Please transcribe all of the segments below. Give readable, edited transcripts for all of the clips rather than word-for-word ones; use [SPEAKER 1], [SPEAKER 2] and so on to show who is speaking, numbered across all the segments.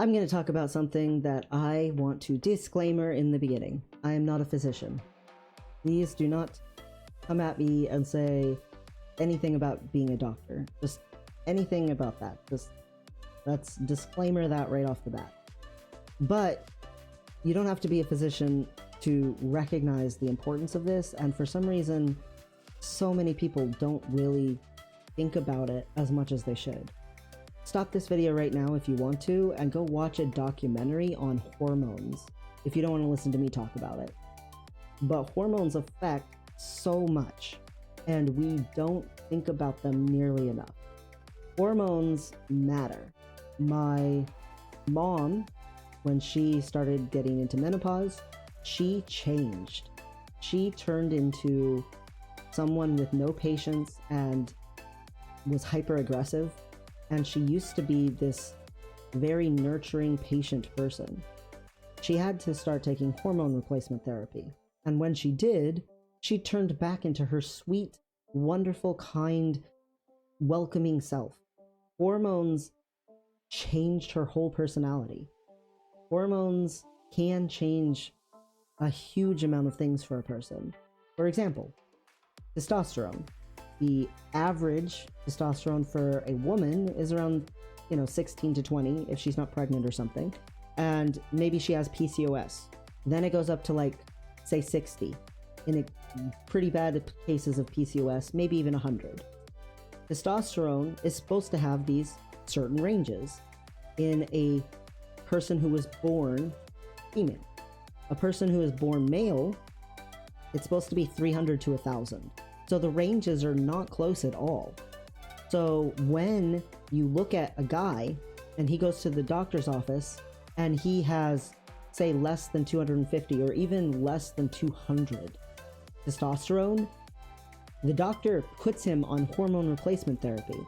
[SPEAKER 1] I'm going to talk about something that I want to disclaimer in the beginning. I am not a physician. Please do not come at me and say anything about being a doctor. Just anything about that. Just let's disclaimer that right off the bat. But you don't have to be a physician to recognize the importance of this, and for some reason, so many people don't really think about it as much as they should. Stop this video right now if you want to, and go watch a documentary on hormones if you don't want to listen to me talk about it. But hormones affect so much, and we don't think about them nearly enough. Hormones matter. My mom, when she started getting into menopause, she changed. She turned into someone with no patience and was hyper aggressive. And she used to be this very nurturing, patient person. She had to start taking hormone replacement therapy. And when she did, she turned back into her sweet, wonderful, kind, welcoming self. Hormones changed her whole personality. Hormones can change a huge amount of things for a person. For example, testosterone. The average testosterone for a woman is around, 16 to 20 if she's not pregnant or something. And maybe she has PCOS. Then it goes up to say 60. In pretty bad cases of PCOS, maybe even 100. Testosterone is supposed to have these certain ranges in a person who was born female. A person who is born male, it's supposed to be 300 to 1,000. So the ranges are not close at all. So when you look at a guy and he goes to the doctor's office and he has, say, less than 250 or even less than 200 testosterone, the doctor puts him on hormone replacement therapy.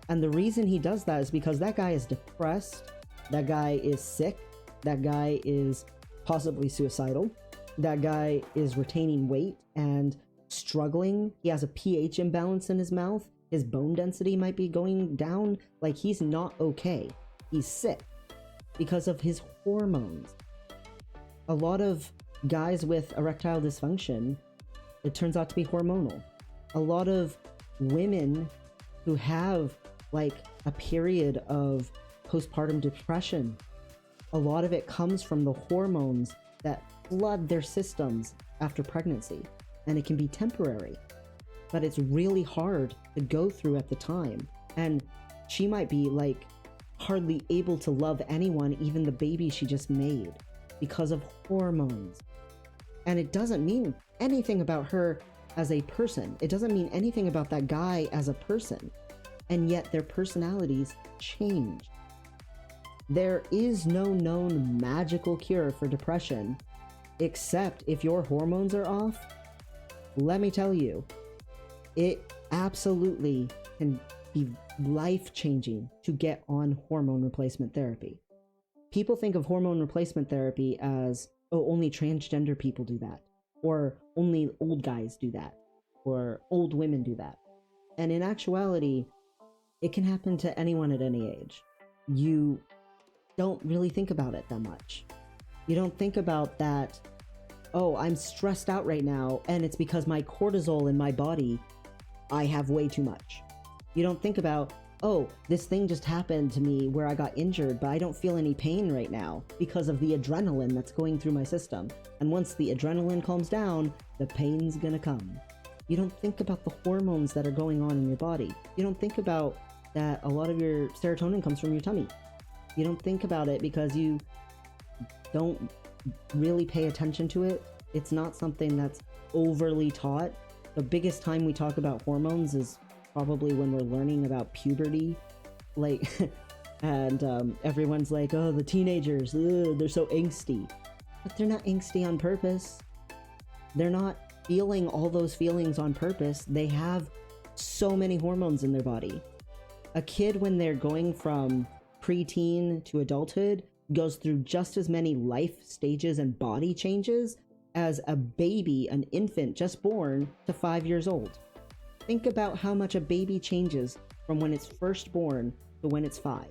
[SPEAKER 1] And the reason he does that is because that guy is depressed, that guy is sick, that guy is possibly suicidal, that guy is retaining weight and struggling. He has a pH imbalance in his mouth. His bone density might be going down. He's not okay. He's sick because of his hormones. A lot of guys with erectile dysfunction, it turns out to be hormonal. A lot of women who have a period of postpartum depression, a lot of it comes from the hormones that flood their systems after pregnancy. And it can be temporary, but it's really hard to go through at the time. And she might be hardly able to love anyone, even the baby she just made, because of hormones. And it doesn't mean anything about her as a person. It doesn't mean anything about that guy as a person. And yet their personalities change. There is no known magical cure for depression, except if your hormones are off. Let me tell you, it absolutely can be life-changing to get on hormone replacement therapy. People think of hormone replacement therapy as, only transgender people do that, or only old guys do that, or old women do that. And in actuality, it can happen to anyone at any age. You don't really think about it that much. You don't think about that, I'm stressed out right now, and it's because my cortisol in my body, I have way too much. You don't think about, this thing just happened to me where I got injured, but I don't feel any pain right now because of the adrenaline that's going through my system. And once the adrenaline calms down, the pain's gonna come. You don't think about the hormones that are going on in your body. You don't think about that a lot of your serotonin comes from your tummy. You don't think about it because you don't really pay attention to it. It's not something that's overly taught. The biggest time we talk about hormones is probably when we're learning about puberty, and everyone's like, the teenagers, they're so angsty. But they're not angsty on purpose. They're not feeling all those feelings on purpose. They have so many hormones in their body. A kid, when they're going from preteen to adulthood, goes through just as many life stages and body changes as a baby, an infant just born, to 5 years old. Think about how much a baby changes from when it's first born to when it's 5.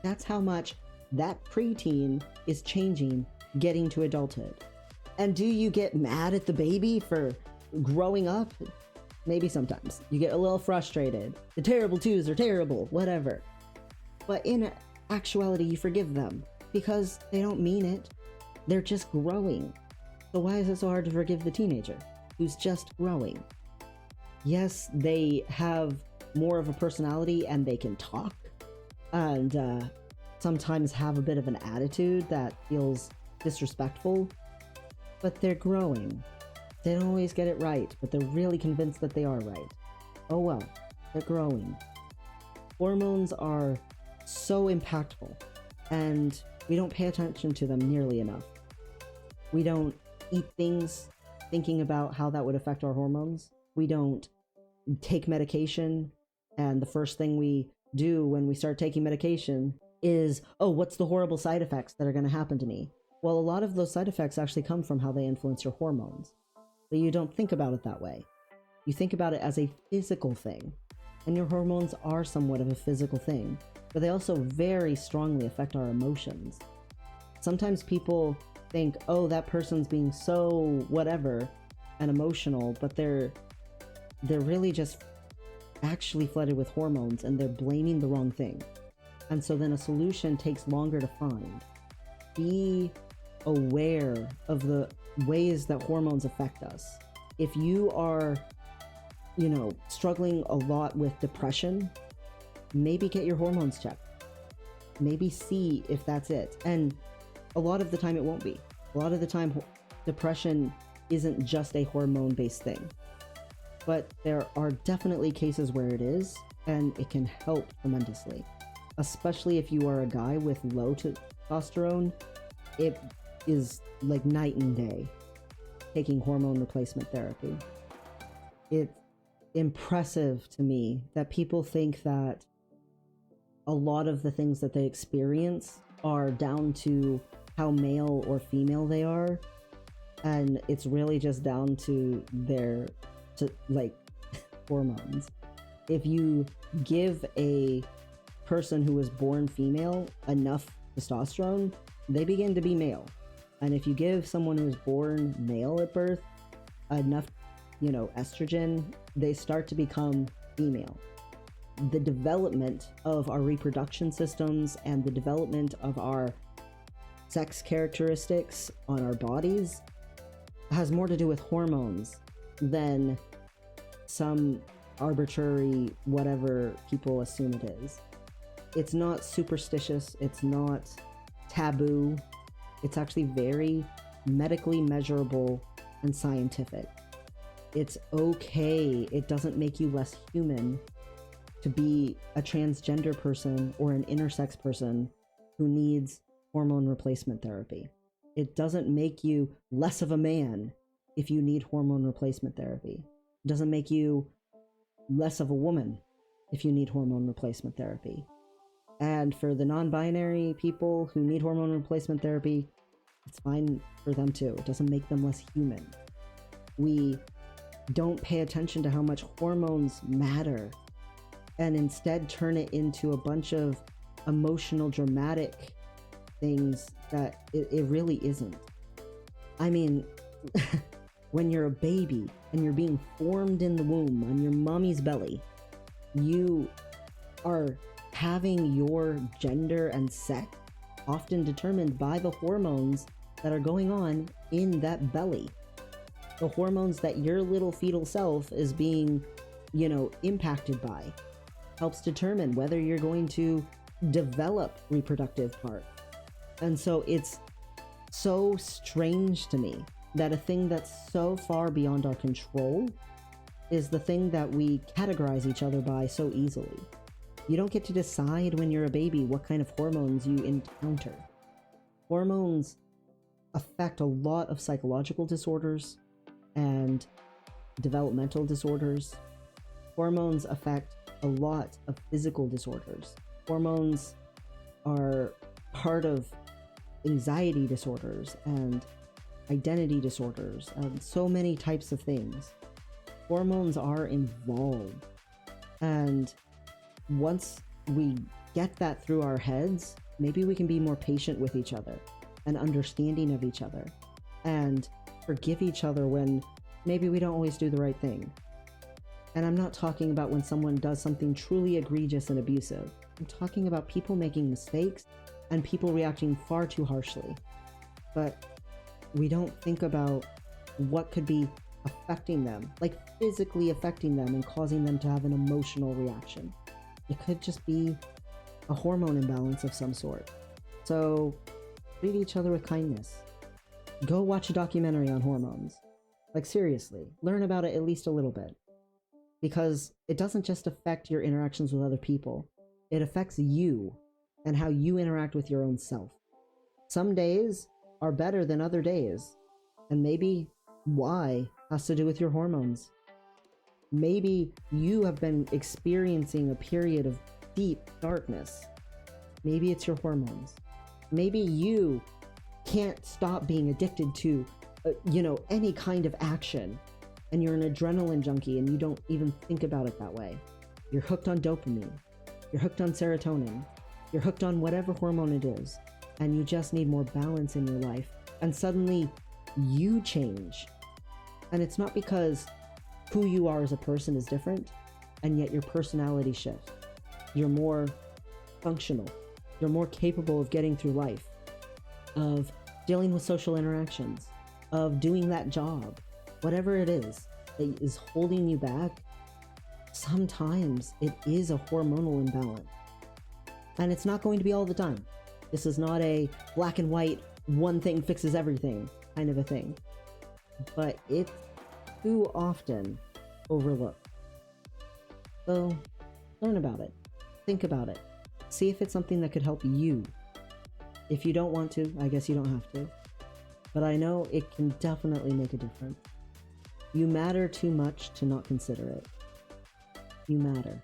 [SPEAKER 1] That's how much that preteen is changing, getting to adulthood. And do you get mad at the baby for growing up? Maybe sometimes. You get a little frustrated. The terrible twos are terrible, whatever. But in actuality, you forgive them because they don't mean it. They're just growing. So why is it so hard to forgive the teenager who's just growing? Yes, they have more of a personality and they can talk and sometimes have a bit of an attitude that feels disrespectful, but they're growing. They don't always get it right, but they're really convinced that they are right. Oh well, they're growing. Hormones are so impactful, and we don't pay attention to them nearly enough. We don't eat things thinking about how that would affect our hormones. We don't take medication, and the first thing we do when we start taking medication is, oh, what's the horrible side effects that are going to happen to me? Well, a lot of those side effects actually come from how they influence your hormones. But you don't think about it that way. You think about it as a physical thing. And your hormones are somewhat of a physical thing, but they also very strongly affect our emotions. Sometimes people think, oh, that person's being so whatever and emotional, but they're really just actually flooded with hormones and they're blaming the wrong thing. And so then a solution takes longer to find. Be aware of the ways that hormones affect us. If you are, struggling a lot with depression, maybe get your hormones checked. Maybe see if that's it. And a lot of the time it won't be. A lot of the time depression isn't just a hormone-based thing. But there are definitely cases where it is, and it can help tremendously. Especially if you are a guy with low testosterone, it is like night and day taking hormone replacement therapy. It's impressive to me that people think that a lot of the things that they experience are down to how male or female they are, and it's really just down to their hormones. If you give a person who was born female enough testosterone, they begin to be male. And if you give someone who was born male at birth enough, estrogen, they start to become female. The development of our reproduction systems and the development of our sex characteristics on our bodies has more to do with hormones than some arbitrary whatever people assume it is. It's not superstitious, it's not taboo, it's actually very medically measurable and scientific. It's okay, it doesn't make you less human to be a transgender person or an intersex person who needs hormone replacement therapy. It doesn't make you less of a man if you need hormone replacement therapy. It doesn't make you less of a woman if you need hormone replacement therapy. And for the non-binary people who need hormone replacement therapy, it's fine for them too. It doesn't make them less human. We don't pay attention to how much hormones matter and instead turn it into a bunch of emotional, dramatic things that it really isn't. I mean, when you're a baby and you're being formed in the womb on your mommy's belly, you are having your gender and sex often determined by the hormones that are going on in that belly. The hormones that your little fetal self is being, impacted by helps determine whether you're going to develop reproductive parts. And so it's so strange to me that a thing that's so far beyond our control is the thing that we categorize each other by so easily. You don't get to decide when you're a baby what kind of hormones you encounter. Hormones affect a lot of psychological disorders and developmental disorders. Hormones affect a lot of physical disorders. Hormones are part of anxiety disorders and identity disorders and so many types of things. Hormones are involved. And once we get that through our heads, maybe we can be more patient with each other and understanding of each other and forgive each other when maybe we don't always do the right thing. And I'm not talking about when someone does something truly egregious and abusive. I'm talking about people making mistakes and people reacting far too harshly. But we don't think about what could be affecting them, like physically affecting them and causing them to have an emotional reaction. It could just be a hormone imbalance of some sort. So treat each other with kindness. Go watch a documentary on hormones. Like seriously, learn about it at least a little bit. Because it doesn't just affect your interactions with other people, it affects you and how you interact with your own self. Some days are better than other days, and maybe why has to do with your hormones. Maybe you have been experiencing a period of deep darkness. Maybe it's your hormones. Maybe you can't stop being addicted to, any kind of action, and you're an adrenaline junkie and you don't even think about it that way. You're hooked on dopamine. You're hooked on serotonin. You're hooked on whatever hormone it is, and you just need more balance in your life. And suddenly you change. And it's not because who you are as a person is different, and yet your personality shifts. You're more functional. You're more capable of getting through life, of dealing with social interactions, of doing that job. Whatever it is that is holding you back, sometimes it is a hormonal imbalance. And it's not going to be all the time. This is not a black and white, one thing fixes everything kind of a thing. But it's too often overlooked. So learn about it. Think about it. See if it's something that could help you. If you don't want to, I guess you don't have to. But I know it can definitely make a difference. You matter too much to not consider it. You matter.